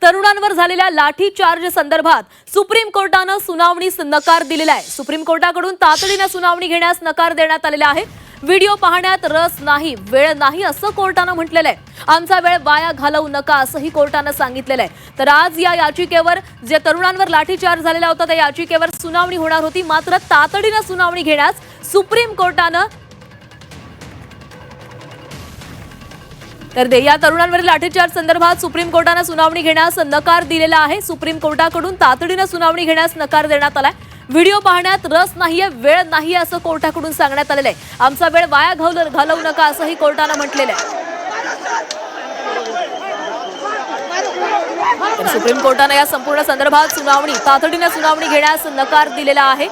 तरुणांवर झालेल्या लाठीचार्ज संदर्भात सुप्रीम कोर्टानं सुनावणीस नकार दिलेला आहे। सुप्रीम कोर्टाकडून तातडीने सुनावणी घेण्यास नकार देण्यात आलेला आहे। व्हिडिओ पाहण्यात रस नाही, वेळ नाही असं कोर्टानं म्हटलेलं आहे। आमचा वेळ वाया घालवू नका असंही कोर्टानं सांगितलेलं आहे। तर आज या याचिकेवर जे तरुणांवर लाठीचार्ज झालेला होता त्या याचिकेवर सुनावणी होणार होती, मात्र तातडीने सुनावणी घेण्यास सुप्रीम कोर्टानं तर या तरुणांवरील लाठीचार्ज संदर्भात सुप्रीम कोर्टाने सुनावणी घेण्यास नकार दिलेला आहे। सुप्रीम कोर्टाकडून तातडीने सुनावणी घेण्यास नकार देण्यात आलाय। व्हिडिओ पाहण्यात रस नाहीये, वेळ नाहीये असं कोर्टाकडून सांगण्यात आलेलं आहे। आमचा वेळ वाया घालवू नका असंही कोर्टाने म्हटलेलं आहे। तर सुप्रीम कोर्टाने या संपूर्ण संदर्भात तातडीने सुनावणी घेण्यास नकार दिलेला आहे।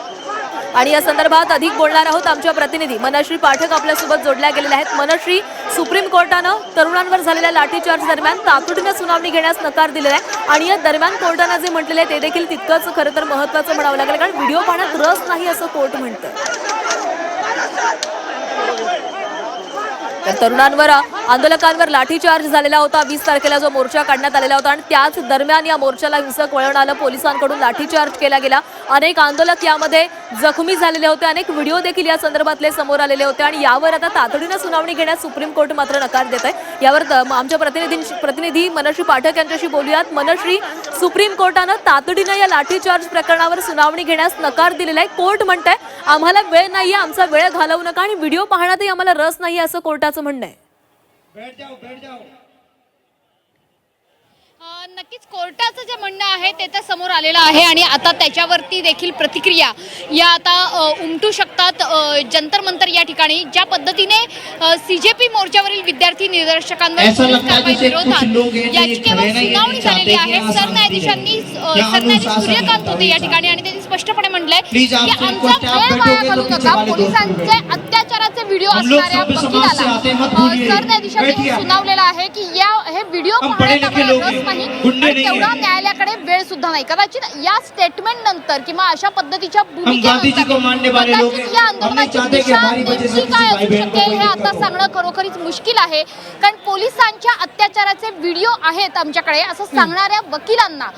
आणि या संदर्भात अधिक बोलणार आहोत आमच्या प्रतिनिधी मनश्री पाठक आपल्यासोबत जोडल्या गेलेल्या आहेत। मनश्री, सुप्रीम कोर्टानं तरुणांवर झालेल्या लाठीचार्ज दरम्यान तातडीने सुनावणी घेण्यास नकार दिलेला आहे आणि या दरम्यान कोर्टानं जे म्हटलेलं आहे ते देखील तितकंच खरं तर महत्त्वाचं म्हणावं लागेल, कारण व्हिडिओ पाहण्यात रस नाही असं कोर्ट म्हणतं। तर तरुणांवर आंदोलकांवर लाठीचार्ज झालेला होता। 20 तारखेला जो मोर्चा काढण्यात आलेला होता आणि त्याच दरम्यान या मोर्चाला हिंसक वळण आलं, पोलिसांकडून लाठीचार्ज केला गेला। अनेक आंदोलक यामध्ये जखमी झालेले होते, अनेक व्हिडिओ देखील या संदर्भातले समोर आलेले होते आणि यावर आता तातडीने सुनावणी घेण्यास सुप्रीम कोर्ट मात्र नकार देत आहे। यावर आमच्या प्रतिनिधी मनश्री पाठक यांच्याशी बोलूयात। मनश्री, सुप्रीम कोर्टानं तातडीने या लाठीचार्ज प्रकरणावर सुनावणी घेण्यास नकार दिलेला आहे। कोर्ट म्हणतंय आम्हाला वेळ नाहीये, आमचा वेळ घालवू नका आणि व्हिडिओ पाहण्यातही आम्हाला रस नाही असं कोर्टाचं म्हणणं आहे। बैठ जाओ। नक्कीच कोर्टाचं जे म्हणणं आहे ते तर समोर आलेलं आहे आणि आता त्याच्यावरती देखील प्रतिक्रिया या आता उमटू शकतात। जंतर मंतर या ठिकाणी ज्या पद्धतीने सीजेपी मोर्चावरील विद्यार्थी निदर्शकांवर विरोधात याचिकेवर सुनावणी झालेली आहे। सरन्यायाधीश सूर्यकांत होते या ठिकाणी आणि त्यांनी स्पष्टपणे म्हटलंय की आमचा वेळ वाया घालवू नका। पोलिसांचे अत्याचाराचे व्हिडिओ असणाऱ्या वकिलाला सरन्यायाधीशांनी सुनावलेलं आहे की हे व्हिडिओ पाहण्यात आम्हाला रस नाही, तेवढा न्यायालयाकडे वेळ सुद्धा नाही। कदाचित या स्टेटमेंट नंतर किंवा अशा पद्धतीच्या भूमिकेनंतर या आंदोलनाची दिशा नेमकी काय असू शकते हे आता सांगणं खरोखरीच मुश्किल आहे, कारण पोलिसांच्या अत्याचाराचे व्हिडिओ आहेत आमच्याकडे असं सांगणाऱ्या वकिलांना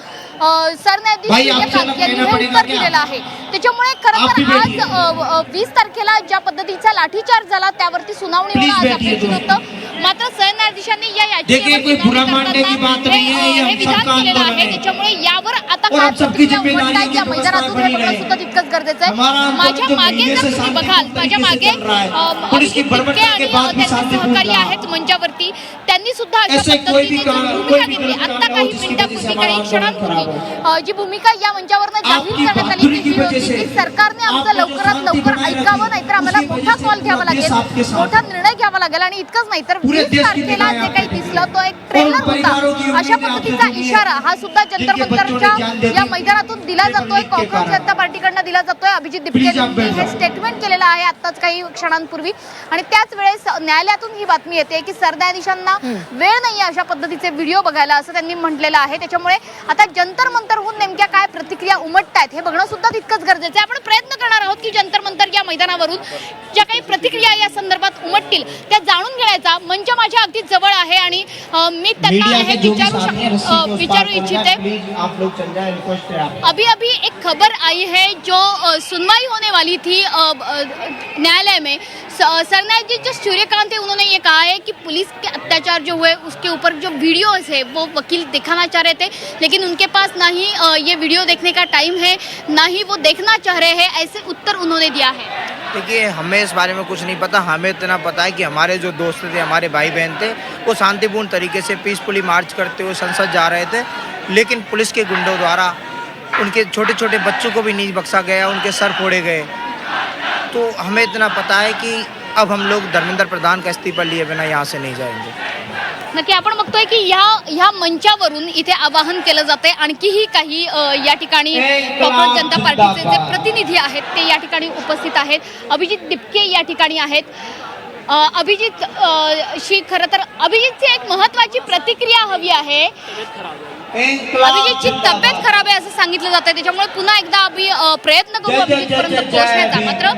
सरन्यायाधीश सूर्यकांत यांनी हे उत्तर दिलेलं आहे। त्याच्यामुळे खरं तर आज 20 तारखेला ज्या पद्धतीचा लाठीचार्ज झाला त्यावरती सुनावणी होणं आज अपेक्षित होतं, मात्र सरन्यायाधीशांनी या हे विधान केलेलं आहे। त्याच्यामुळे यावर आता काय प्रतिक्रिया उमटतात या मैदानातून हे बघणं सुद्धा तितकंच गरजेचं आहे। माझ्या मागे जर तुम्ही बघाल, माझ्या मागे अभिजित टिपके आणि त्यांचे सहकारी आहेत मंचावरती, त्यांनी सुद्धा अशा पद्धतीने भूमिका घेतली। आता काही मिनिटांपूर्वी, काही क्षणांपूर्वी जी भूमिका या मंचावरनं जाहीर करण्यात आली ती होती की सरकारने आमचं लवकरात लवकर ऐकावं, नाहीतर आम्हाला मोठा कॉल घ्यावा लागेल, मोठा निर्णय घ्यावा लागेल। आणि इतकंच नाही तर 20 तारखेला जे काही दिसलं तो एक ट्रेलर होता, अशा पद्धतीचा इशारा हा सुद्धा जंतर मंतरच्या या मैदानातून दिला जातोय, काँग्रेस जनता पार्टीकडनं दिला जातोय। अभिजित टिपके हे स्टेटमेंट केलेलं आहे आताच काही क्षणांपूर्वी आणि त्याच वेळेस न्यायालयातून ही बातमी येते की सरन्यायाधीशांना वेळ नाहीये अशा पद्धतीचे व्हिडिओ बघायला असं त्यांनी म्हटलेलं आहे। त्याच्यामुळे आता जंतर मंतरहून नेमक्या काय प्रतिक्रिया उमटतायत हे बघणं सुद्धा तितकंच गरजेचं आहे। आपण प्रयत्न करणार आहोत की जंतर मंतर या मैदानावरून ज्या काही प्रतिक्रिया या संदर्भात उमटतील त्या जाणून घेण्याचा मंच माझ्या अगदी जवळ आहे आणि मी त्यांना हे विचारू इच्छिते। अभी एक खबर आई है जो सुनवाई होने वाली थी न्यायालय में। सरन्यायाधीश जो सूर्यकांत है उन्होंने ये कहा है कि पुलिस के अत्याचार जो हुए उसके ऊपर जो वीडियोस है वो वकील दिखाना चाह रहे थे, लेकिन उनके पास ना ही ये वीडियो देखने का टाइम है, ना ही वो देखना चाह रहे हैं, ऐसे उत्तर उन्होंने दिया है। देखिए, हमें इस बारे में कुछ नहीं पता। हमें इतना पता है कि हमारे जो दोस्त थे, हमारे भाई बहन थे, वो शांतिपूर्ण तरीके से पीसफुली मार्च करते हुए संसद जा रहे थे, लेकिन पुलिस के गुंडों द्वारा उनके छोटे छोटे बच्चों को भी नहीं बख्शा गया, उनके सर फोड़े गए। तो हमें इतना पता है कि अब हम लोग धर्मेंद्र प्रधान का इस्तीफा लिए बिना यहाँ से नहीं जाएंगे। नक्की आपण बघतोय की ह्या मंचावरून इथे आवाहन केलं जाते। आणखीही काही या ठिकाणी काँग्रेस जनता पार्टीचे जे प्रतिनिधी आहेत ते या ठिकाणी उपस्थित आहेत। अभिजित टिपके या ठिकाणी आहेत। अभिजितची खरं तर अभिजितची एक महत्त्वाची प्रतिक्रिया हवी आहे। अभिजितची तब्येत खराब आहे असं सांगितलं जातं, त्याच्यामुळे पुन्हा एकदा आम्ही प्रयत्न करू अभिजितपर्यंत पोहोचण्याचा। मात्र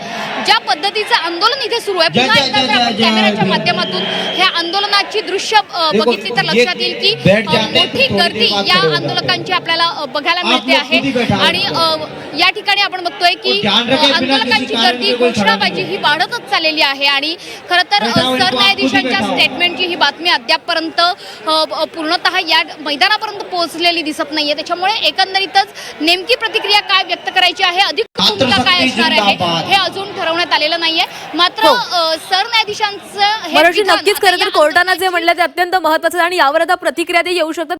ज्या पद्धतीचं आंदोलन इथे सुरू आहे, पुन्हा एकदा जर आपण कॅमेऱ्याच्या माध्यमातून ह्या आंदोलनाची दृश्य बघितली तर लक्षात येईल की मोठी गर्दी या आंदोलकांची आपल्याला बघायला मिळते आहे आणि या ठिकाणी आपण बघतोय की आंदोलकांची गर्दी, घोषणाबाजी ही वाढतच चाललेली आहे आणि खरं तर सरन्यायाधीशांच्या स्टेटमेंटची ही बातमी अद्यापपर्यंत पूर्णतः या मैदानापर्यंत पोहोचलेली दिसत नाहीये. त्याच्यामुळे एकंदरीतच नेमकी प्रतिक्रिया काय व्यक्त करायची आहे, अधिक भूमिका काय असणार आहे हे अजून ठरवण्यात आलेलं नाहीये. मात्र सरन्यायाधीशांचं हे मनोजी, विधान नक्कीच आता खरं तर या कोर्टानं जे म्हणलं ते अत्यंत महत्त्वाचं आहे आणि यावर आता प्रतिक्रिया ते येऊ शकतात.